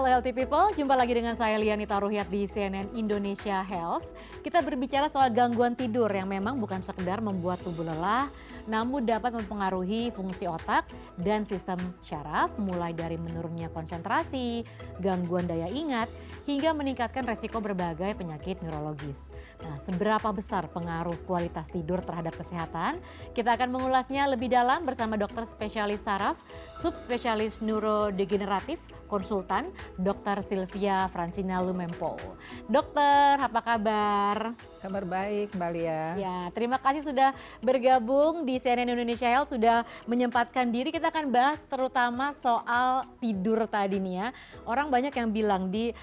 Halo Healthy People, jumpa lagi dengan saya Lianita Ruhyat di CNN Indonesia Health. Kita berbicara soal gangguan tidur yang memang bukan sekedar membuat tubuh lelah, namun dapat mempengaruhi fungsi otak dan sistem syaraf, mulai dari menurunnya konsentrasi, gangguan daya ingat, hingga meningkatkan resiko berbagai penyakit neurologis. Nah, seberapa besar pengaruh kualitas tidur terhadap kesehatan? Kita akan mengulasnya lebih dalam bersama dokter spesialis saraf, subspesialis neurodegeneratif, konsultan Dr. Sylvia Francina Lumempo. Dokter, apa kabar? Kabar baik, Mbak Lia. Ya, terima kasih sudah bergabung di CNN Indonesia Health, sudah menyempatkan diri. Kita akan bahas terutama soal tidur tadi nih ya. Orang banyak yang bilang di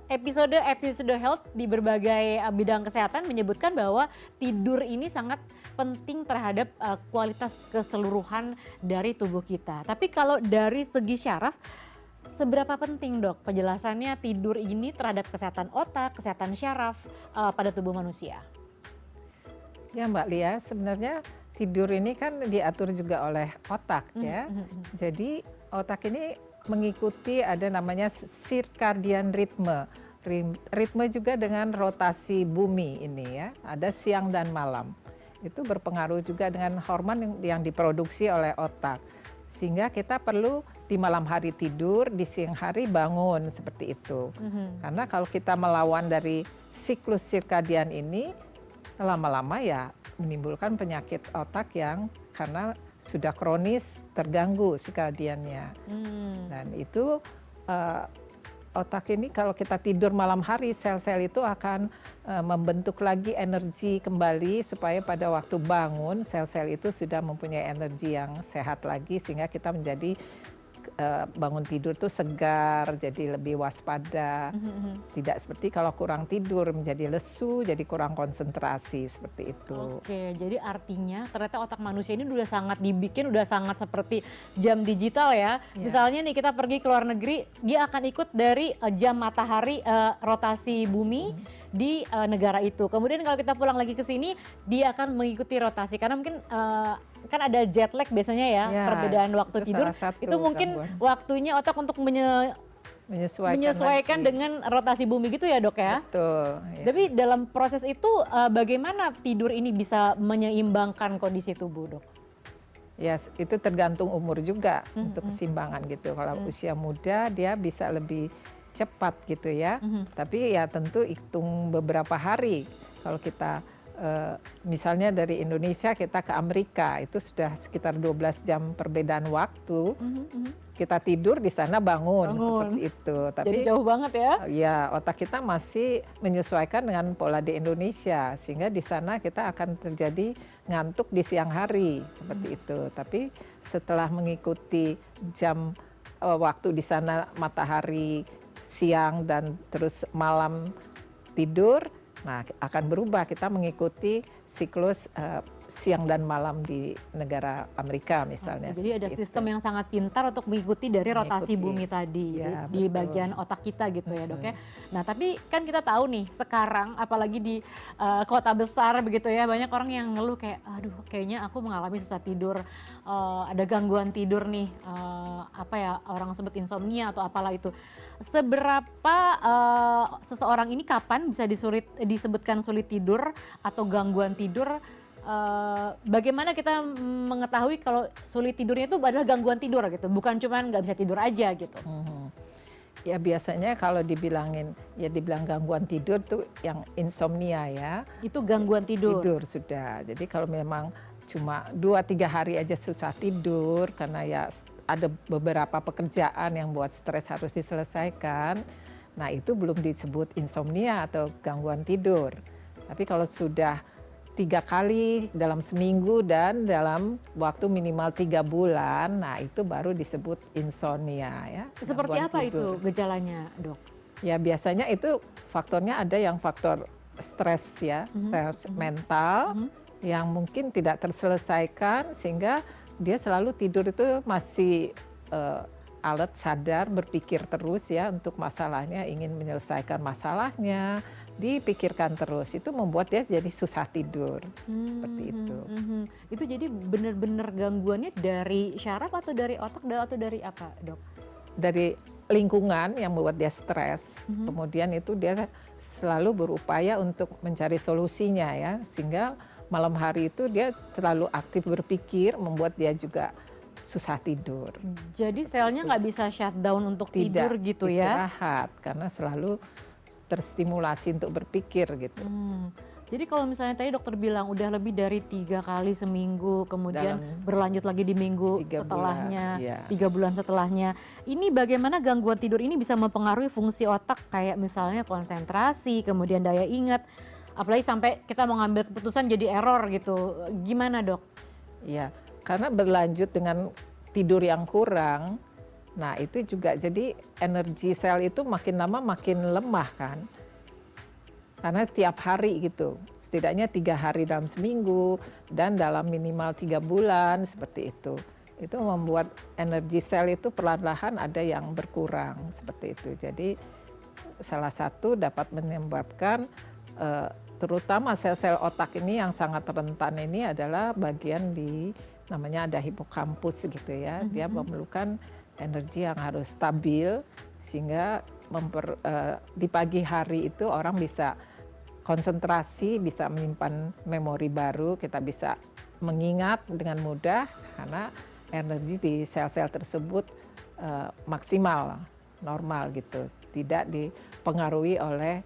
episode health di berbagai bidang kesehatan menyebutkan bahwa tidur ini sangat penting terhadap kualitas keseluruhan dari tubuh kita. Tapi kalau dari segi syaraf, seberapa penting dok penjelasannya tidur ini terhadap kesehatan otak, kesehatan syaraf pada tubuh manusia? Ya Mbak Lia, sebenarnya tidur ini kan diatur juga oleh otak ya. Jadi otak ini mengikuti ada namanya circadian rhythm. Ritme juga dengan rotasi bumi ini ya, ada siang dan malam. Itu berpengaruh juga dengan hormon yang diproduksi oleh otak. Sehingga kita perlu di malam hari tidur, di siang hari bangun seperti itu. Karena kalau kita melawan dari siklus sirkadian ini, lama-lama ya menimbulkan penyakit otak yang karena sudah kronis terganggu sirkadiannya. Dan itu otak ini kalau kita tidur malam hari, sel-sel itu akan membentuk lagi energi kembali supaya pada waktu bangun sel-sel itu sudah mempunyai energi yang sehat lagi sehingga kita menjadi bangun tidur tuh segar, jadi lebih waspada. Tidak seperti kalau kurang tidur menjadi lesu, jadi kurang konsentrasi seperti itu. Oke, jadi artinya ternyata otak manusia ini udah sangat dibikin, udah sangat seperti jam digital ya. Misalnya nih kita pergi ke luar negeri, dia akan ikut dari jam matahari rotasi bumi di negara itu. Kemudian kalau kita pulang lagi ke sini, dia akan mengikuti rotasi karena mungkin kan ada jet lag biasanya ya, perbedaan waktu tidur. Itu mungkin waktunya otak untuk menyesuaikan dengan rotasi bumi gitu ya dok ya? Betul. Ya. Tapi dalam proses itu bagaimana tidur ini bisa menyeimbangkan kondisi tubuh dok? Ya itu tergantung umur juga untuk keseimbangan gitu. Kalau usia muda dia bisa lebih cepat gitu ya. Tapi ya tentu hitung beberapa hari. Kalau kita misalnya dari Indonesia kita ke Amerika itu sudah sekitar 12 jam perbedaan waktu. Kita tidur di sana bangun seperti itu. Tapi jadi jauh banget ya? Ya otak kita masih menyesuaikan dengan pola di Indonesia sehingga di sana kita akan terjadi ngantuk di siang hari seperti itu. Tapi setelah mengikuti jam waktu di sana matahari siang dan terus malam tidur, nah akan berubah kita mengikuti siklus siang dan malam di negara Amerika misalnya. Jadi ada sistem yang sangat pintar untuk mengikuti dari rotasi bumi tadi ya, di bagian otak kita gitu ya dok ya. Nah tapi kan kita tahu nih sekarang apalagi di kota besar begitu ya, banyak orang yang ngeluh kayak aduh kayaknya aku mengalami susah tidur, ada gangguan tidur nih, apa ya orang sebut insomnia atau apalah itu. Seberapa seseorang ini kapan bisa disebutkan sulit tidur atau gangguan tidur? Bagaimana kita mengetahui kalau sulit tidurnya itu adalah gangguan tidur gitu, bukan cuma nggak bisa tidur aja gitu? Ya biasanya kalau dibilang gangguan tidur tuh yang insomnia ya. Itu gangguan tidur? Tidur sudah, jadi kalau memang cuma 2-3 hari aja susah tidur karena ya ada beberapa pekerjaan yang buat stres harus diselesaikan, nah itu belum disebut insomnia atau gangguan tidur. Tapi kalau sudah 3 kali dalam seminggu dan dalam waktu minimal 3 bulan, nah itu baru disebut insomnia ya. Seperti apa tidur. Itu gejalanya dok? Ya biasanya itu faktornya ada yang faktor stres ya, stres mental yang mungkin tidak terselesaikan sehingga dia selalu tidur itu masih alert, sadar, berpikir terus ya untuk masalahnya, ingin menyelesaikan masalahnya, dipikirkan terus, itu membuat dia jadi susah tidur, seperti itu. Itu jadi benar-benar gangguannya dari syaraf atau dari otak atau dari apa dok? dari lingkungan yang membuat dia stres. Kemudian itu dia selalu berupaya untuk mencari solusinya ya, sehingga malam hari itu dia terlalu aktif berpikir, membuat dia juga susah tidur. Jadi selnya nggak bisa shutdown untuk Tidak tidur gitu ya? istirahat karena selalu terstimulasi untuk berpikir gitu. Jadi kalau misalnya tadi dokter bilang udah lebih dari 3 kali seminggu, kemudian Dalam berlanjut lagi di minggu 3 bulan, setelahnya, iya. 3 bulan setelahnya. Ini bagaimana gangguan tidur ini bisa mempengaruhi fungsi otak kayak misalnya konsentrasi, kemudian daya ingat, apalagi sampai kita mau ngambil keputusan jadi error gitu. Gimana dok? Iya, karena berlanjut dengan tidur yang kurang, nah itu juga jadi energi sel itu makin lama makin lemah kan. Karena tiap hari gitu, setidaknya 3 hari dalam seminggu dan dalam minimal 3 bulan seperti itu. Itu membuat energi sel itu perlahan-lahan ada yang berkurang seperti itu. Jadi salah satu dapat menyebabkan terutama sel-sel otak ini yang sangat rentan ini adalah bagian di namanya ada hipokampus gitu ya. Dia memerlukan energi yang harus stabil sehingga di pagi hari itu orang bisa konsentrasi, bisa menyimpan memori baru, kita bisa mengingat dengan mudah karena energi di sel-sel tersebut maksimal, normal gitu, tidak dipengaruhi oleh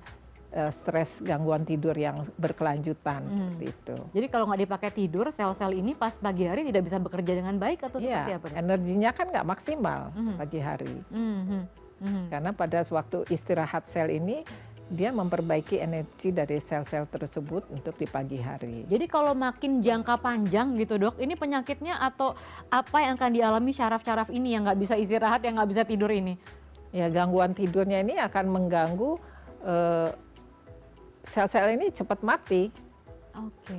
stres gangguan tidur yang berkelanjutan seperti itu. Jadi kalau nggak dipakai tidur, sel-sel ini pas pagi hari tidak bisa bekerja dengan baik atau seperti apa? Energinya kan nggak maksimal pagi hari. Karena pada waktu istirahat sel ini, dia memperbaiki energi dari sel-sel tersebut untuk di pagi hari. Jadi kalau makin jangka panjang gitu dok, ini penyakitnya atau apa yang akan dialami syaraf-syaraf ini yang nggak bisa istirahat, yang nggak bisa tidur ini? Ya gangguan tidurnya ini akan mengganggu sel-sel ini cepat mati. Oke,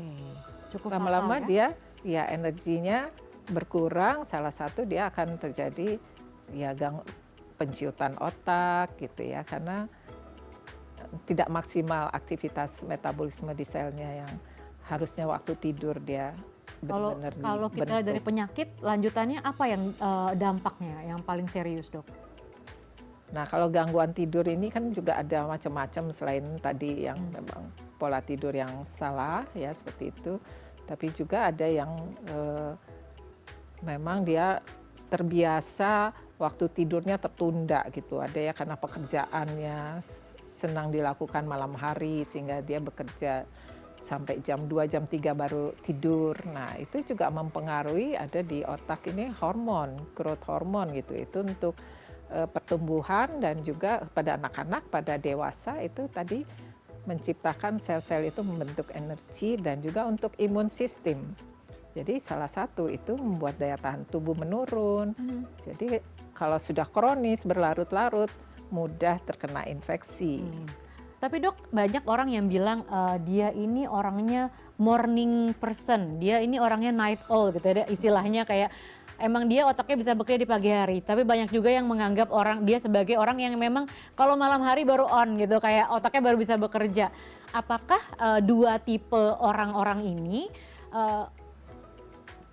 cukup Lama-lama fatal, ya? dia energinya berkurang, salah satu dia akan terjadi ya penciutan otak gitu ya, karena tidak maksimal aktivitas metabolisme di selnya yang harusnya waktu tidur dia benar-benar Kalau kita dari penyakit, lanjutannya apa yang dampaknya yang paling serius dok? Nah kalau gangguan tidur ini kan juga ada macam-macam selain tadi yang memang pola tidur yang salah ya seperti itu, tapi juga ada yang memang dia terbiasa waktu tidurnya tertunda gitu, ada ya karena pekerjaannya senang dilakukan malam hari sehingga dia bekerja sampai jam 2, jam 3 baru tidur. Nah itu juga mempengaruhi ada di otak ini hormon, growth hormon gitu, itu untuk pertumbuhan dan juga pada anak-anak, pada dewasa itu tadi menciptakan sel-sel itu membentuk energi dan juga untuk imun sistem. Jadi salah satu itu membuat daya tahan tubuh menurun. Jadi kalau sudah kronis berlarut-larut mudah terkena infeksi. Tapi dok, banyak orang yang bilang dia ini orangnya morning person, dia ini orangnya night owl gitu ya, istilahnya kayak emang dia otaknya bisa bekerja di pagi hari. Tapi banyak juga yang menganggap dia sebagai orang yang memang kalau malam hari baru on gitu, kayak otaknya baru bisa bekerja. Apakah dua tipe orang-orang ini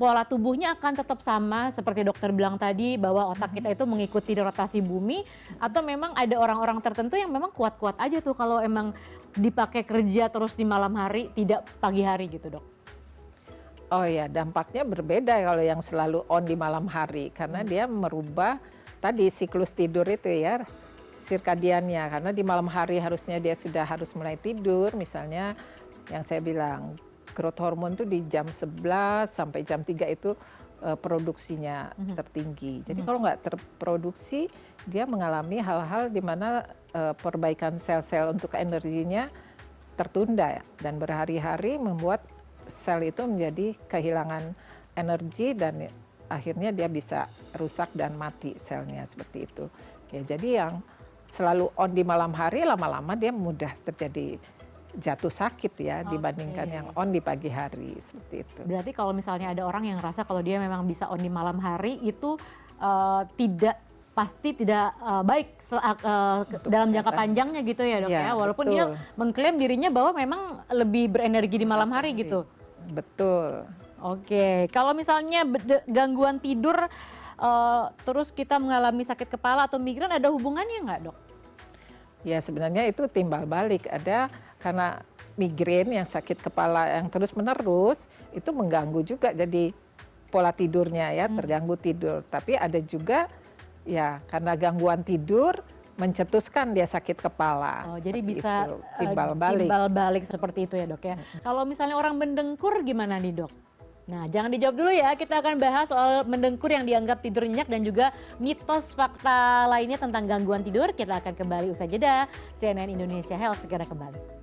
pola tubuhnya akan tetap sama seperti dokter bilang tadi bahwa otak kita itu mengikuti rotasi bumi, atau memang ada orang-orang tertentu yang memang kuat-kuat aja tuh kalau emang dipakai kerja terus di malam hari, tidak pagi hari gitu dok? Oh ya, dampaknya berbeda kalau yang selalu on di malam hari karena dia merubah tadi siklus tidur itu ya, sirkadiannya, karena di malam hari harusnya dia sudah harus mulai tidur, misalnya yang saya bilang growth hormone itu di jam 11 sampai jam 3 itu produksinya tertinggi. Jadi kalau nggak terproduksi, dia mengalami hal-hal di mana perbaikan sel-sel untuk energinya tertunda ya, dan berhari-hari membuat sel itu menjadi kehilangan energi dan akhirnya dia bisa rusak dan mati selnya seperti itu. Ya, jadi yang selalu on di malam hari lama-lama dia mudah terjadi jatuh sakit ya dibandingkan yang on di pagi hari seperti itu. Berarti kalau misalnya ada orang yang ngerasa kalau dia memang bisa on di malam hari itu pasti tidak baik dalam jangka panjangnya gitu ya dok ya, walaupun betul, dia mengklaim dirinya bahwa memang lebih berenergi di malam hari gitu. Betul. Oke, kalau misalnya gangguan tidur terus kita mengalami sakit kepala atau migran, ada hubungannya nggak, Dok? Ya sebenarnya itu timbal balik, ada karena migrain yang sakit kepala yang terus-menerus itu mengganggu juga jadi pola tidurnya ya, terganggu tidur. Tapi ada juga ya karena gangguan tidur mencetuskan dia sakit kepala. Oh, jadi Seperti bisa itu, timbal balik. timbal balik seperti itu ya, Dok ya. Kalau misalnya orang mendengkur gimana nih, Dok? Nah, jangan dijawab dulu ya. Kita akan bahas soal mendengkur yang dianggap tidur nyenyak dan juga mitos fakta lainnya tentang gangguan tidur. Kita akan kembali usai jeda. CNN Indonesia Health segera kembali.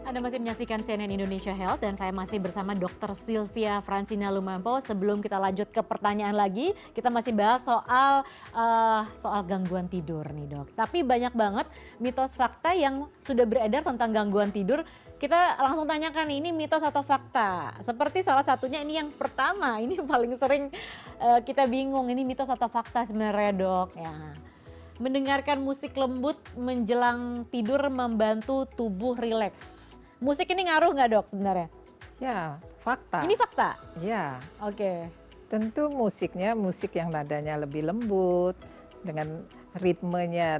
Anda masih menyaksikan CNN Indonesia Health dan saya masih bersama Dr. Sylvia Francina Lumampo. Sebelum kita lanjut ke pertanyaan lagi, kita masih bahas soal gangguan tidur nih, Dok. Tapi banyak banget mitos fakta yang sudah beredar tentang gangguan tidur. Kita langsung tanyakan ini mitos atau fakta. Seperti salah satunya ini yang pertama, ini paling sering kita bingung ini mitos atau fakta sebenarnya, Dok. Ya. Mendengarkan musik lembut menjelang tidur membantu tubuh rileks. Musik ini ngaruh nggak, Dok, sebenarnya? Ya, fakta. Ini fakta? Ya. Oke. Tentu musiknya musik yang nadanya lebih lembut, dengan ritmenya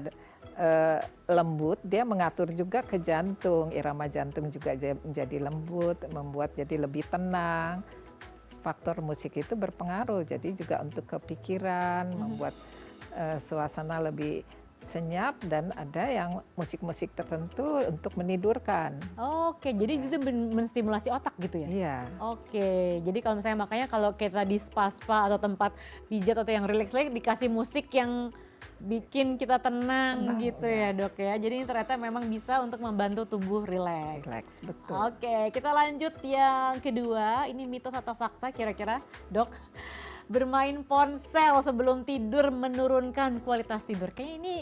lembut, dia mengatur juga ke jantung, irama jantung juga menjadi lembut, membuat jadi lebih tenang. Faktor musik itu berpengaruh, jadi juga untuk kepikiran, membuat suasana lebih senyap, dan ada yang musik-musik tertentu untuk menidurkan. Oke, jadi bisa menstimulasi otak gitu ya? Iya. Oke, jadi kalau misalnya makanya kalau kita di spa atau tempat pijat atau yang relax-relax dikasih musik yang bikin kita tenang gitu ya, Dok ya. Jadi ini ternyata memang bisa untuk membantu tubuh rileks. Rileks, betul. Oke, kita lanjut yang kedua. Ini mitos atau fakta kira-kira, Dok? Bermain ponsel sebelum tidur menurunkan kualitas tidur. Kayaknya ini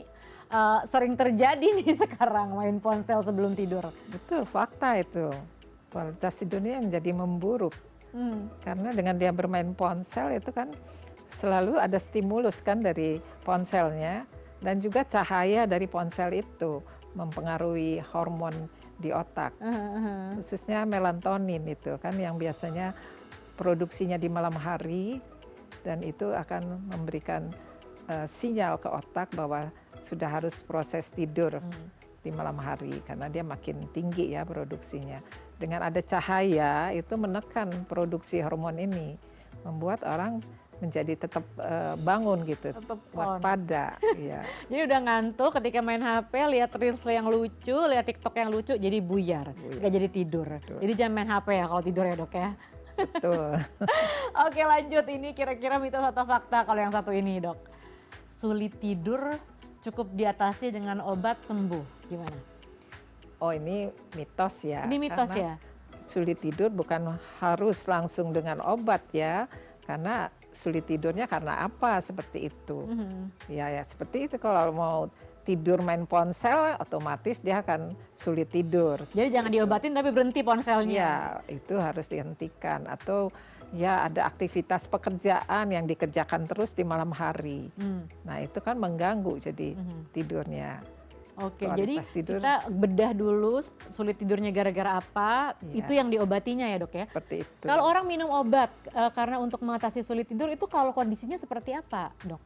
sering terjadi nih sekarang, main ponsel sebelum tidur. Betul, fakta itu. Kualitas tidurnya menjadi memburuk. Karena dengan dia bermain ponsel itu kan selalu ada stimulus kan dari ponselnya, dan juga cahaya dari ponsel itu mempengaruhi hormon di otak. Khususnya melatonin itu kan yang biasanya produksinya di malam hari, dan itu akan memberikan sinyal ke otak bahwa sudah harus proses tidur di malam hari, karena dia makin tinggi ya produksinya. Dengan ada cahaya itu menekan produksi hormon ini, membuat orang menjadi tetap bangun gitu, waspada. Ya. Jadi udah ngantuk ketika main HP, lihat reels yang lucu, lihat TikTok yang lucu, jadi buyar, nggak jadi tidur. Betul. Jadi jangan main HP ya kalau tidur ya, Dok ya. Betul. Oke, lanjut, ini kira-kira mitos atau fakta kalau yang satu ini, Dok. Sulit tidur cukup diatasi dengan obat sembuh, gimana? Oh, ini mitos ya. Ini mitos ya? Sulit tidur bukan harus langsung dengan obat ya, karena sulit tidurnya karena apa seperti itu. Ya seperti itu, kalau mau tidur main ponsel otomatis dia akan sulit tidur. Jadi jangan diobatin tapi berhenti ponselnya. Ya, itu harus dihentikan. Atau ya ada aktivitas pekerjaan yang dikerjakan terus di malam hari. Nah, itu kan mengganggu jadi tidurnya. Oke, jadi kita bedah dulu sulit tidurnya gara-gara apa, itu yang diobatinya ya, Dok ya? Seperti itu. Kalau orang minum obat karena untuk mengatasi sulit tidur itu kalau kondisinya seperti apa, Dok?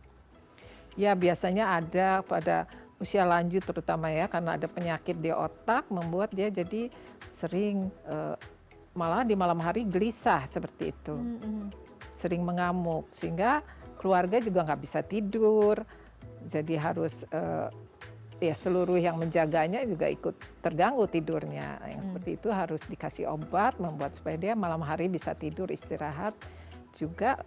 Ya, biasanya ada pada usia lanjut terutama ya, karena ada penyakit di otak membuat dia jadi sering malah di malam hari gelisah seperti itu. Sering mengamuk, sehingga keluarga juga nggak bisa tidur, jadi harus ya seluruh yang menjaganya juga ikut terganggu tidurnya. Yang seperti itu harus dikasih obat membuat supaya dia malam hari bisa tidur, istirahat, juga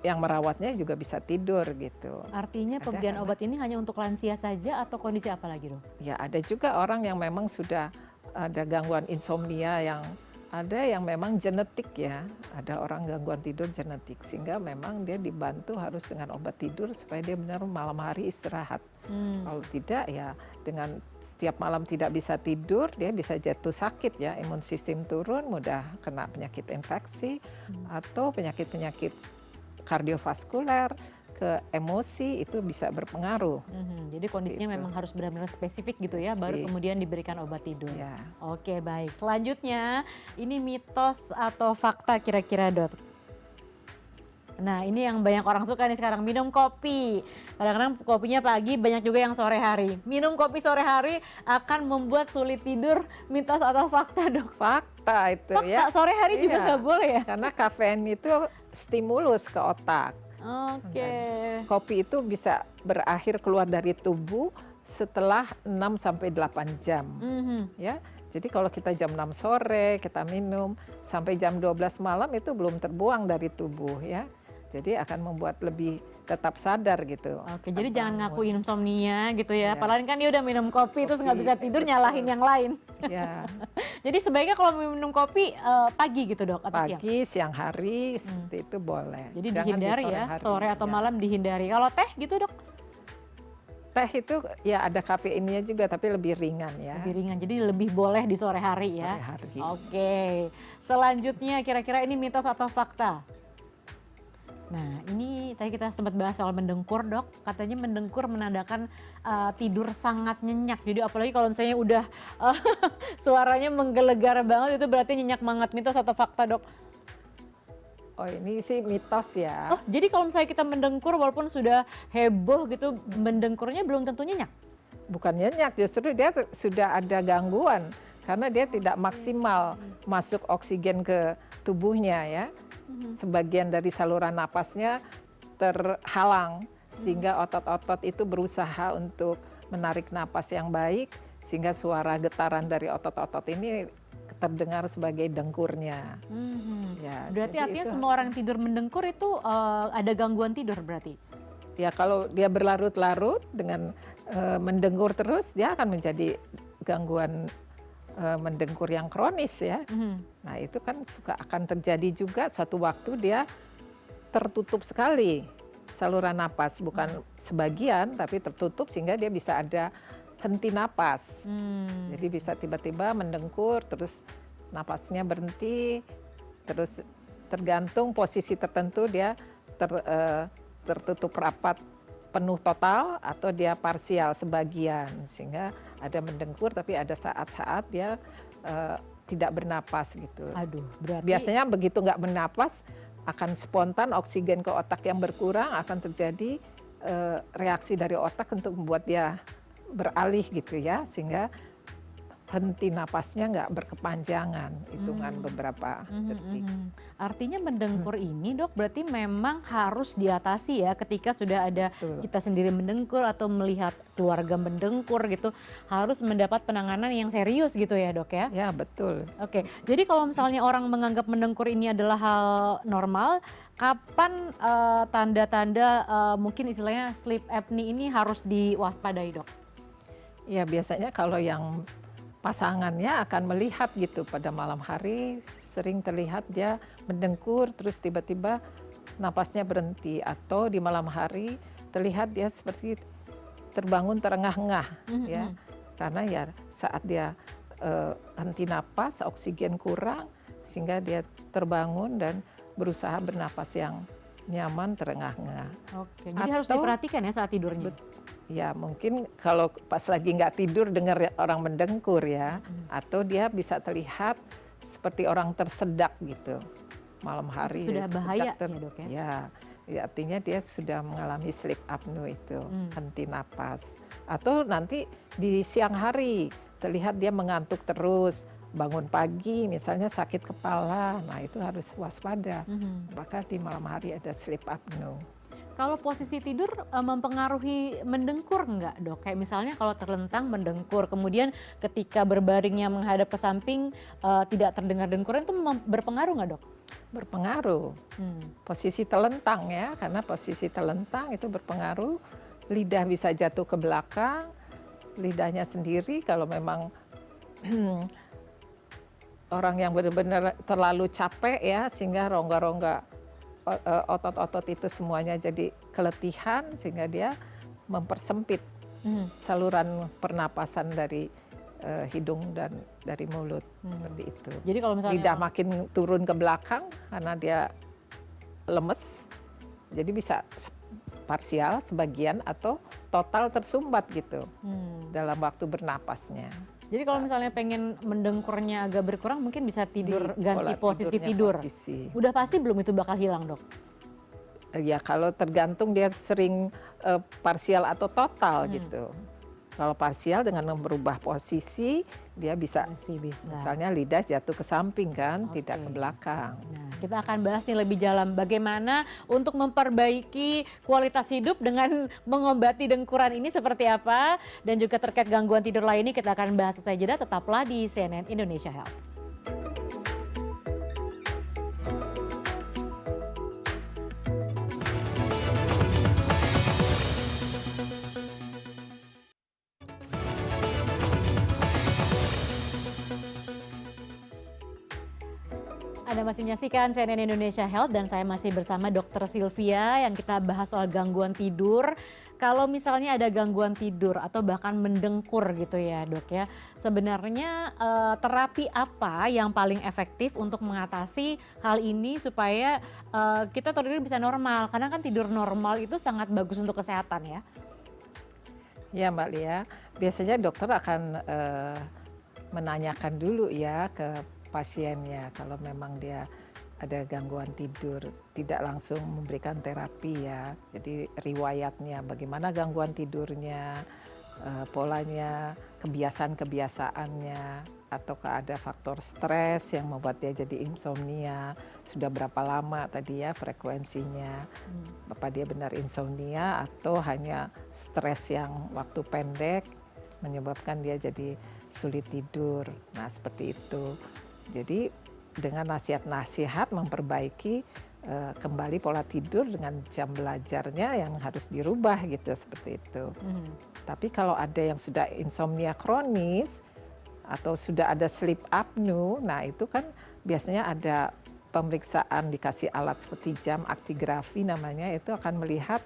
yang merawatnya juga bisa tidur gitu. Artinya pemberian obat ini hanya untuk lansia saja atau kondisi apa lagi, Dok? Ya, ada juga orang yang memang sudah ada gangguan insomnia, yang ada yang memang genetik ya. Ada orang gangguan tidur genetik, sehingga memang dia dibantu harus dengan obat tidur supaya dia benar malam hari istirahat. Kalau tidak ya dengan setiap malam tidak bisa tidur, dia bisa jatuh sakit ya, imun sistem turun, mudah kena penyakit infeksi atau penyakit-penyakit kardiovaskuler, ke emosi itu bisa berpengaruh. Jadi kondisinya Gitu. memang harus benar-benar spesifik gitu ya, baru Spesifik. kemudian diberikan obat tidur. Ya. Oke, baik. Selanjutnya, ini mitos atau fakta kira-kira, Dok? Nah, ini yang banyak orang suka nih sekarang, minum kopi. Kadang-kadang kopinya pagi, banyak juga yang sore hari. Minum kopi sore hari akan membuat sulit tidur, mitos atau fakta, Dok? Fakta itu Fakta, ya. sore hari juga Iya. nggak boleh ya? Karena kafein itu stimulus ke otak. Oke. Kopi itu bisa berakhir keluar dari tubuh setelah 6 sampai 8 jam. Ya. Jadi kalau kita jam 6 sore kita minum sampai jam 12 malam itu belum terbuang dari tubuh ya. Jadi akan membuat lebih tetap sadar gitu. Oke, jadi jangan ngaku Terbangun. insomnia gitu ya. Iya. Padahal kan dia udah minum kopi terus nggak Kopi, bisa tidur, betul. nyalahin yang lain. Ya, Jadi sebaiknya kalau minum kopi pagi gitu, Dok, atau siang? pagi, siang hari seperti itu boleh. Jadi Jangan di dihindari sore ya, hari, sore atau ya. malam dihindari. Kalau teh gitu, Dok? Teh itu ya ada kafeinnya juga tapi lebih ringan ya. Lebih ringan, jadi lebih boleh di sore hari ya. Sore hari. Oke, selanjutnya kira-kira ini mitos atau fakta? Nah, ini tadi kita sempat bahas soal mendengkur, Dok. Katanya mendengkur menandakan tidur sangat nyenyak. Jadi apalagi kalau misalnya udah suaranya menggelegar banget, itu berarti nyenyak banget. Mitos atau fakta, Dok? Oh ini sih mitos ya. Oh, jadi kalau misalnya kita mendengkur walaupun sudah heboh gitu, mendengkurnya belum tentu nyenyak? Bukan nyenyak, justru dia sudah ada gangguan karena dia tidak maksimal masuk oksigen ke tubuhnya ya. Sebagian dari saluran napasnya terhalang sehingga otot-otot itu berusaha untuk menarik napas yang baik sehingga suara getaran dari otot-otot ini terdengar sebagai dengkurnya. Ya, Berarti jadi artinya itu- semua orang tidur mendengkur itu ada gangguan tidur berarti? Ya kalau dia berlarut-larut dengan mendengkur terus, dia akan menjadi gangguan mendengkur yang kronis ya. Nah itu kan suka akan terjadi juga suatu waktu dia tertutup sekali saluran napas, bukan sebagian tapi tertutup sehingga dia bisa ada henti napas. Jadi bisa tiba-tiba mendengkur terus napasnya berhenti, terus tergantung posisi tertentu dia tertutup rapat penuh total atau dia parsial sebagian sehingga ada mendengkur tapi ada saat-saat dia tidak bernapas gitu. Aduh, berarti Biasanya begitu nggak bernapas akan spontan oksigen ke otak yang berkurang, akan terjadi reaksi dari otak untuk membuat dia beralih gitu ya sehingga henti napasnya nggak berkepanjangan, hitungan beberapa detik. artinya mendengkur ini, Dok, berarti memang harus diatasi ya ketika sudah ada Betul. kita sendiri mendengkur atau melihat keluarga mendengkur gitu, harus mendapat penanganan yang serius gitu ya, Dok ya? Ya betul. Oke, jadi kalau misalnya orang menganggap mendengkur ini adalah hal normal, kapan tanda-tanda mungkin istilahnya sleep apnea ini harus diwaspadai, Dok? Ya biasanya kalau yang pasangannya akan melihat gitu pada malam hari sering terlihat dia mendengkur terus tiba-tiba napasnya berhenti atau di malam hari terlihat dia seperti terbangun terengah-engah ya karena ya saat dia henti napas oksigen kurang sehingga dia terbangun dan berusaha bernapas yang nyaman terengah-engah. Oke, jadi harus diperhatikan ya saat tidurnya. Ya mungkin kalau pas lagi nggak tidur dengar orang mendengkur ya, atau dia bisa terlihat seperti orang tersedak gitu malam hari. Sudah bahaya tersedak ya, Dok ya? Ya, artinya dia sudah mengalami sleep apnea itu, henti napas. Atau nanti di siang hari terlihat dia mengantuk terus, bangun pagi misalnya sakit kepala, nah itu harus waspada. Maka di malam hari ada sleep apnea. Kalau posisi tidur mempengaruhi mendengkur nggak, Dok? Kayak misalnya kalau terlentang mendengkur, kemudian ketika berbaringnya menghadap ke samping tidak terdengar dengkuran, itu berpengaruh nggak, Dok? Berpengaruh. Posisi telentang ya, karena posisi telentang itu berpengaruh. Lidah bisa jatuh ke belakang, lidahnya sendiri kalau memang orang yang benar-benar terlalu capek ya, sehingga rongga-rongga otot-otot itu semuanya jadi keletihan sehingga dia mempersempit saluran pernapasan dari hidung dan dari mulut seperti itu. Jadi kalau misalnya Lidah makin turun ke belakang karena dia lemes, jadi bisa parsial sebagian atau total tersumbat gitu Hmm. dalam waktu bernapasnya. Jadi kalau misalnya pengen mendengkurnya agak berkurang, mungkin bisa tidur Di ganti pola posisi tidurnya tidur. posisi. Udah pasti belum itu bakal hilang, Dok? Ya kalau tergantung dia sering parsial atau total gitu. Kalau parsial dengan merubah posisi dia bisa, Masih bisa. misalnya lidah jatuh ke samping kan, Oke. tidak ke belakang. Nah, kita akan bahas nih lebih dalam bagaimana untuk memperbaiki kualitas hidup dengan mengobati dengkuran ini seperti apa, dan juga terkait gangguan tidur lainnya kita akan bahas usai jeda. Tetaplah di CNN Indonesia Health. Anda masih menyaksikan CNN Indonesia Health dan saya masih bersama Dr. Sylvia yang kita bahas soal gangguan tidur. Kalau misalnya ada gangguan tidur atau bahkan mendengkur gitu ya, Dok ya. Sebenarnya terapi apa yang paling efektif untuk mengatasi hal ini supaya kita tidur bisa normal? Karena kan tidur normal itu sangat bagus untuk kesehatan ya. Ya Mbak Lia, biasanya dokter akan menanyakan dulu ya ke pasiennya kalau memang dia ada gangguan tidur, tidak langsung memberikan terapi ya. Jadi riwayatnya, bagaimana gangguan tidurnya, polanya, kebiasaan-kebiasaannya, ataukah ada faktor stres yang membuat dia jadi insomnia, sudah berapa lama tadi ya frekuensinya, apa dia benar insomnia atau hanya stres yang waktu pendek menyebabkan dia jadi sulit tidur. Nah seperti itu. Jadi dengan nasihat-nasihat memperbaiki kembali pola tidur dengan jam belajarnya yang harus dirubah gitu, seperti itu. Tapi kalau ada yang sudah insomnia kronis atau sudah ada sleep apnea, nah itu kan biasanya ada pemeriksaan, dikasih alat seperti jam aktigrafi namanya, itu akan melihat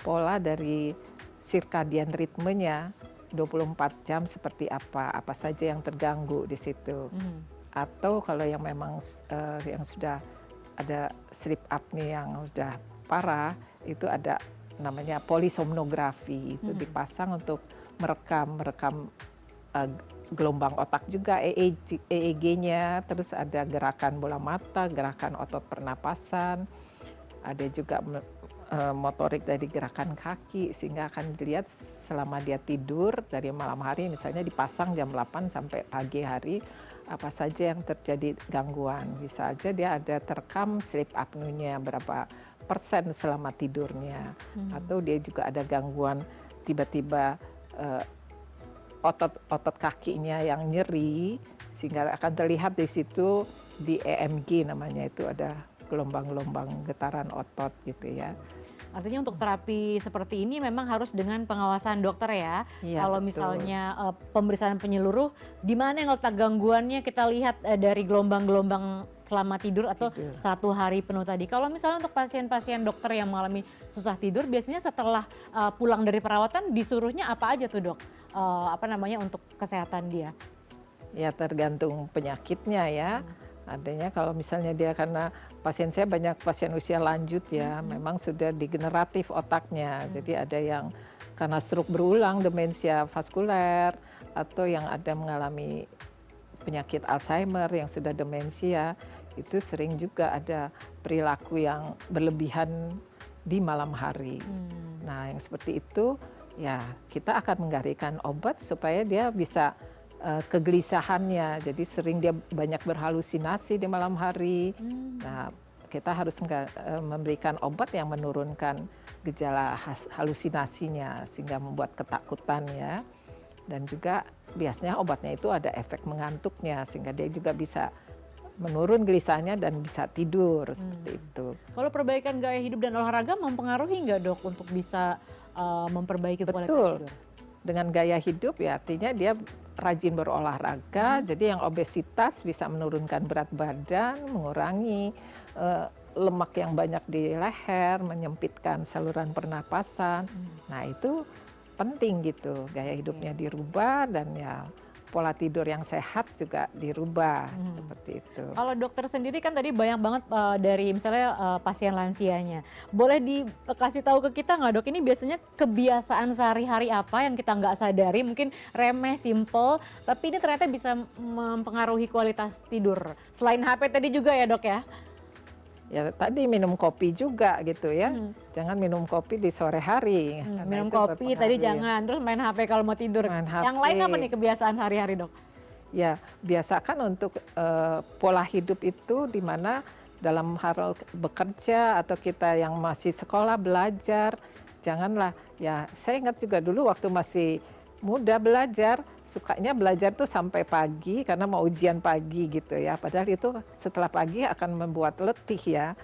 pola dari circadian ritmenya 24 jam seperti apa saja yang terganggu di situ. Atau kalau yang memang yang sudah ada sleep apnea yang sudah parah, itu ada namanya polisomnografi, itu dipasang untuk merekam gelombang otak juga, EEG-nya, terus ada gerakan bola mata, gerakan otot pernapasan, ada juga motorik dari gerakan kaki, sehingga akan dilihat selama dia tidur dari malam hari, misalnya dipasang jam 8 sampai pagi hari, apa saja yang terjadi gangguan. Bisa aja dia ada terekam sleep apnea-nya berapa persen selama tidurnya, atau dia juga ada gangguan tiba-tiba otot kakinya yang nyeri, sehingga akan terlihat di situ di EMG namanya, itu ada gelombang-gelombang getaran otot gitu ya. Artinya untuk terapi seperti ini memang harus dengan pengawasan dokter ya. Iya, kalau betul. misalnya pemeriksaan penyeluruh, di mana yang letak gangguannya kita lihat dari gelombang-gelombang selama tidur atau satu hari penuh tadi. Kalau misalnya untuk pasien-pasien dokter yang mengalami susah tidur, biasanya setelah pulang dari perawatan disuruhnya apa aja tuh dok? Untuk kesehatan dia? Ya tergantung penyakitnya ya. Adanya kalau misalnya dia, karena pasien saya banyak pasien usia lanjut ya, memang sudah degeneratif otaknya. Jadi ada yang karena stroke berulang, demensia vaskuler, atau yang ada mengalami penyakit Alzheimer yang sudah demensia, itu sering juga ada perilaku yang berlebihan di malam hari. Nah yang seperti itu ya kita akan menggantikan obat supaya dia bisa kegelisahannya, jadi sering dia banyak berhalusinasi di malam hari. Nah, kita harus memberikan obat yang menurunkan gejala halusinasinya sehingga membuat ketakutan ya. Dan juga biasanya obatnya itu ada efek mengantuknya sehingga dia juga bisa menurun gelisahnya dan bisa tidur seperti itu. Kalau perbaikan gaya hidup dan olahraga mempengaruhi nggak dok untuk bisa memperbaiki kualitas tidur? Dengan gaya hidup ya artinya dia rajin berolahraga, jadi yang obesitas bisa menurunkan berat badan, mengurangi lemak yang banyak di leher, menyempitkan saluran pernapasan. Nah itu penting gitu, gaya hidupnya dirubah dan ya pola tidur yang sehat juga dirubah seperti itu. Kalau dokter sendiri kan tadi banyak banget dari misalnya pasien lansianya. Boleh dikasih tahu ke kita nggak dok, ini biasanya kebiasaan sehari-hari apa yang kita nggak sadari, mungkin remeh, simple, tapi ini ternyata bisa mempengaruhi kualitas tidur. Selain HP tadi juga ya dok ya? Ya tadi minum kopi juga gitu ya, jangan minum kopi di sore hari. Minum kopi tadi jangan, terus main HP kalau mau tidur. Main HP. Yang lain apa nih kebiasaan sehari-hari dok? Ya biasakan untuk pola hidup itu di mana dalam hal bekerja atau kita yang masih sekolah belajar, janganlah ya, saya ingat juga dulu waktu masih muda belajar, sukanya belajar tuh sampai pagi karena mau ujian pagi gitu ya. Padahal itu setelah pagi akan membuat letih ya,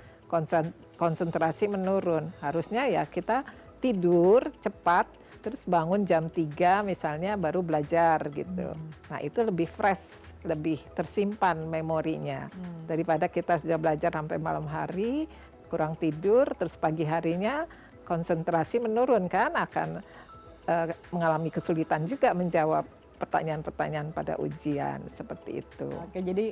konsentrasi menurun. Harusnya ya kita tidur cepat, terus bangun jam 3 misalnya baru belajar gitu. Nah itu lebih fresh, lebih tersimpan memorinya. Daripada kita sudah belajar sampai malam hari, kurang tidur, terus pagi harinya konsentrasi menurun kan, akan mengalami kesulitan juga menjawab pertanyaan-pertanyaan pada ujian seperti itu. Oke, jadi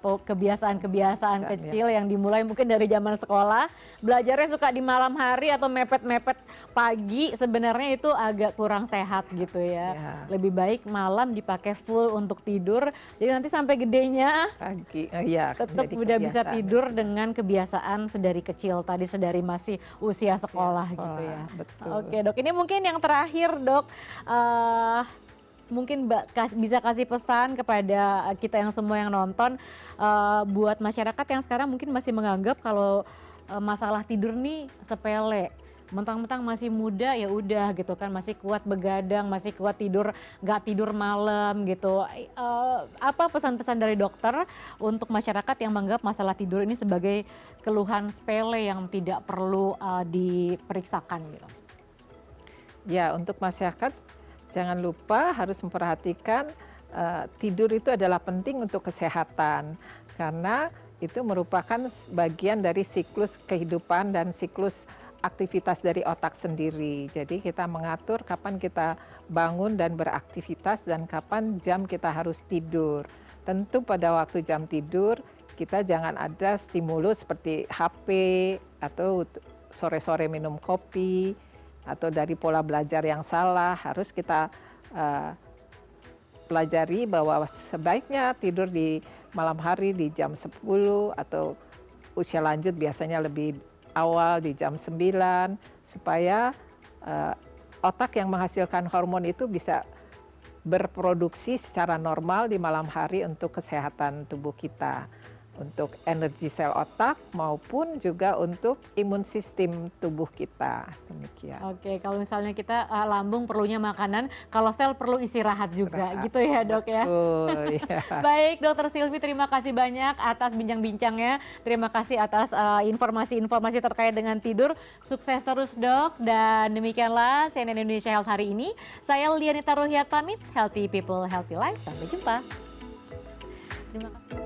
kebiasaan-kebiasaan kecil yang dimulai mungkin dari zaman sekolah, belajarnya suka di malam hari atau mepet-mepet pagi, sebenarnya itu agak kurang sehat gitu ya. Lebih baik malam dipakai full untuk tidur, jadi nanti sampai gedenya pagi ya tetap udah bisa tidur dengan kebiasaan sedari kecil tadi, sedari masih usia sekolah gitu ya. Betul. Oke dok, ini mungkin yang terakhir dok, mungkin bisa kasih pesan kepada kita yang semua yang nonton, buat masyarakat yang sekarang mungkin masih menganggap kalau masalah tidur nih sepele, mentang-mentang masih muda ya udah gitu kan, masih kuat begadang, masih kuat tidur, nggak tidur malam gitu. Apa pesan-pesan dari dokter untuk masyarakat yang menganggap masalah tidur ini sebagai keluhan sepele yang tidak perlu diperiksakan gitu? Ya, untuk masyarakat jangan lupa harus memperhatikan tidur itu adalah penting untuk kesehatan, karena itu merupakan bagian dari siklus kehidupan dan siklus aktivitas dari otak sendiri. Jadi kita mengatur kapan kita bangun dan beraktivitas dan kapan jam kita harus tidur. Tentu pada waktu jam tidur kita jangan ada stimulus seperti HP atau sore-sore minum kopi, atau dari pola belajar yang salah. Harus kita pelajari bahwa sebaiknya tidur di malam hari di jam 10 atau usia lanjut biasanya lebih awal di jam 9 supaya otak yang menghasilkan hormon itu bisa berproduksi secara normal di malam hari untuk kesehatan tubuh kita, untuk energi sel otak maupun juga untuk imun sistem tubuh kita. Demikian. Oke, kalau misalnya kita lambung perlunya makanan, kalau sel perlu istirahat juga, gitu ya dok ya. Betul, ya. Baik, Dokter Silvi, terima kasih banyak atas bincang-bincangnya. Terima kasih atas informasi-informasi terkait dengan tidur. Sukses terus dok, dan demikianlah CNN Indonesia Health hari ini. Saya Lianita Ruhyat pamit, Healthy People, Healthy Life. Sampai jumpa. Terima kasih.